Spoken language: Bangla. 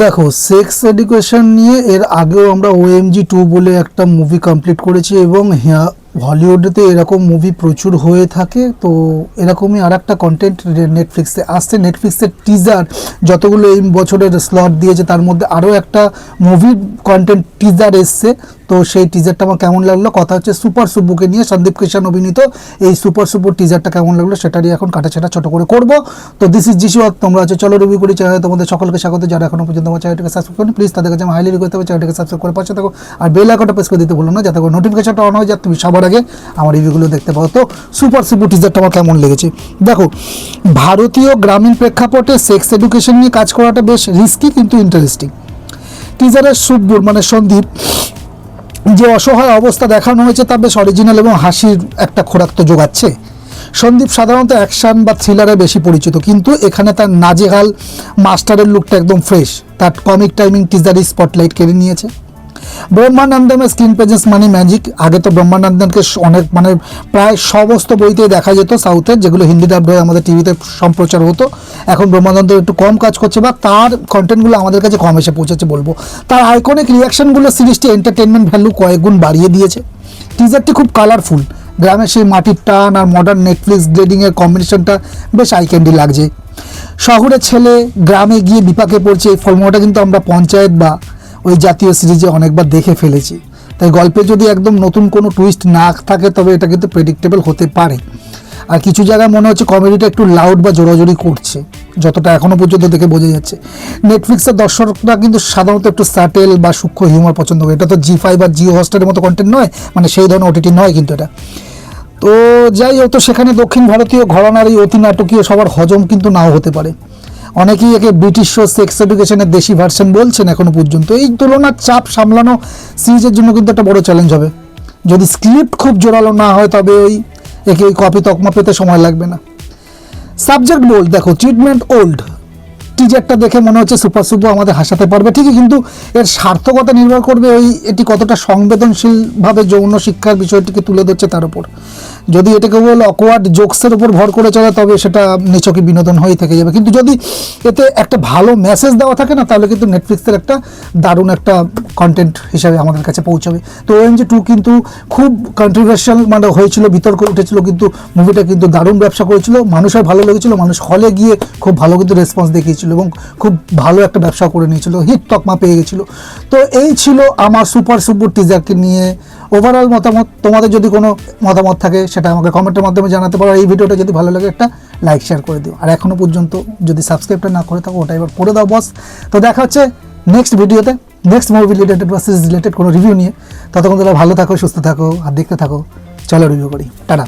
দেখো, সেক্স এডুকেশন নিয়ে এর আগেও আমরা OMG 2 বলে একটা মুভি কমপ্লিট করেছি এবং হলিউডেতে এরকম মুভি প্রচুর হয়ে থাকে। তো এরকমই আর একটা কন্টেন্ট নেটফ্লিক্সে আসছে। নেটফ্লিক্সের টিজার যতগুলো এই বছরের স্লট দিয়েছে তার মধ্যে আরও একটা মুভির কন্টেন্ট টিজার এসছে। তো সেই টিজারটা আমার কেমন লাগলো, কথা হচ্ছে সুপার সুব্বুকে নিয়ে, সন্দীপ কিষাণ অভিনীত এই সুপার সুব্বুর টিজারটা কেমন লাগলো সেটারই এখন কাটাছেটা ছোটো করে করব। তো দিস ইজ যিশু, তোমরা আছে চলো রিভিউ করি চ্যানেলে। তোমাদের সকলকে স্বাগত। যারা এখনো পর্যন্ত আমার চ্যানেলটাকে সাবস্ক্রাইব করেন প্লিজ তাদের কাছে আমি হাইলি রিকোয়েস্ট করবো চ্যানেলটাকে সাবস্ক্রাইব করে পাশে থাকো আর বেল আইকনটা প্রেস করে দিতে ভুলো না, যাতে করে নোটিফিকেশনটা অন হয়ে যায়, তুমি সবার আগে আমার রিভিউগুলো দেখতে পাও। তো সুপার সুব্বু টিজারটা আমার কেমন লেগেছে দেখো। ভারতীয় গ্রামীণ প্রেক্ষাপটে সেক্স এডুকেশন নিয়ে কাজ করাটা বেশ রিস্কি কিন্তু ইন্টারেস্টিং। টিজারের সুব্বুর মানে সন্দীপ যে অসহায় অবস্থা দেখানো হয়েছে তা বেশ অরিজিনাল এবং হাসির একটা খোরাক তো জোগাচ্ছে। সন্দীপ সাধারণত অ্যাকশন বা থ্রিলারে বেশি পরিচিত, কিন্তু এখানে তার নাজেহাল মাস্টারের লুকটা একদম ফ্রেশ। তার কমিক টাইমিং টিজারই স্পটলাইট কেড়ে নিয়েছে। ব্রহ্মানন্দমের স্ক্রিন প্রেজেন্স মানে ম্যাজিক। আগে তো ব্রহ্মানন্দনকে অনেক প্রায় সমস্ত বইতে দেখা যেত সাউথের, যেগুলো হিন্দি ডাবড হয়ে আমাদের টিভিতে সম্প্রচার হতো। এখন ব্রহ্মানন্দ একটু কম কাজ করছে বা তার কন্টেন্টগুলো আমাদের কাছে কম এসে পৌঁছেছে বলবো। তার আইকনিক রিয়াকশনগুলো সিরিজটি এন্টারটেনমেন্ট ভ্যালু কয়েক গুণ বাড়িয়ে দিয়েছে। টিজারটি খুব কালারফুল, গ্রামের সেই মাটির টান আর মডার্ন নেটফ্লিক্স গ্রেডিংয়ের কম্বিনেশনটা বেশ আই ক্যান্ডি লাগছে। শহরের ছেলে গ্রামে গিয়ে বিপাকে পড়ছে, এই ফর্মুলাটা কিন্তু আমরা পঞ্চায়েত বা ওই জাতীয় সিরিজে অনেকবার দেখে ফেলেছি। তাই গল্পে যদি একদম নতুন কোনো টুইস্ট না থাকে তবে এটা কিন্তু প্রেডিক্টেবল হতে পারে। আর কিছু জায়গায় মনে হচ্ছে কমেডিটা একটু লাউড বা জোরাজোরি করছে, যতটা এখনও পর্যন্ত দেখে বোঝা যাচ্ছে। নেটফ্লিক্সের দর্শকরা কিন্তু সাধারণত একটু স্যাটেল বা সূক্ষ্ম হিউমার পছন্দ করে। এটা তো জি5 বা জিও হটস্টারের মতো কন্টেন্ট নয়, মানে সেই ধরনের ওটিটি নয় কিন্তু এটা। তো যাই হোক, তো সেখানে দক্ষিণ ভারতীয় ঘরানার এই অতি নাটকীয় সবার হজম কিন্তু নাও হতে পারে। অনেকেই একে ব্রিটিশ শো সেক্স এডুকেশনের দেশি ভার্সন বলছেন এখনও পর্যন্ত। এই তুলনার চাপ সামলানো সিরিজের জন্য কিন্তু একটা বড় চ্যালেঞ্জ হবে। যদি স্ক্রিপ্ট খুব জোরালো না হয় তবে একে ওই কপি তকমা পেতে সময় লাগবে না। সাবজেক্ট বোল্ড, দেখো ট্রিটমেন্ট ওল্ড। টিজারটা দেখে মনে হচ্ছে সুপার সুব্বু আমাদের হাসাতে পারবে ঠিকই, কিন্তু এর সার্থকতা নির্ভর করবে এটি কতটা সংবেদনশীলভাবে যৌন শিক্ষার বিষয়টিকে তুলে ধরছে তার উপর। যদি এটা কেবল অকওয়ার্ড জোকসের উপর ভর করে চলে তবে সেটা নিছকই বিনোদন হয়ে থেকে যাবে, কিন্তু যদি এতে একটা ভালো মেসেজ দেওয়া থাকে না তাহলে কিন্তু নেটফ্লিক্সের একটা দারুণ একটা কন্টেন্ট হিসাবে আমাদের কাছে পৌঁছাবে। তো OMG 2 কিন্তু খুব কন্ট্রোভার্সিয়াল হয়েছিল, বিতর্ক উঠেছিল, কিন্তু মুভিটা কিন্তু দারুণ ব্যবসা করেছিল, মানুষের ভালো লেগেছিল, মানুষ হলে গিয়ে খুব ভালো কিন্তু রেসপন্স দেখিয়েছিল এবং খুব ভালো একটা ব্যবসা করে নিয়েছিল, হিট তকমা পেয়ে গেছিলো। তো এই ছিল আমার সুপার সুব্বুর টিজারকে নিয়ে ওভারঅল মতামত। তোমাদের যদি কোনো মতামত থাকে সেটা আমাকে কমেন্টের মাধ্যমে জানাতে পারো। এই ভিডিওটা যদি ভালো লাগে একটা লাইক শেয়ার করে দিও, আর এখনও পর্যন্ত যদি সাবস্ক্রাইবটা না করে থাকো ওটা এবার করে দাও বস। তো দেখা হচ্ছে নেক্সট ভিডিওতে, নেক্সট মুভি রিলেটেড বা সিরিজ রিলেটেড কোনো রিভিউ নিয়ে। ততক্ষণ তোমরা ভালো থাকো, সুস্থ থাকো আর দেখতে থাকো। চলো রিভিউ করি, টাটা।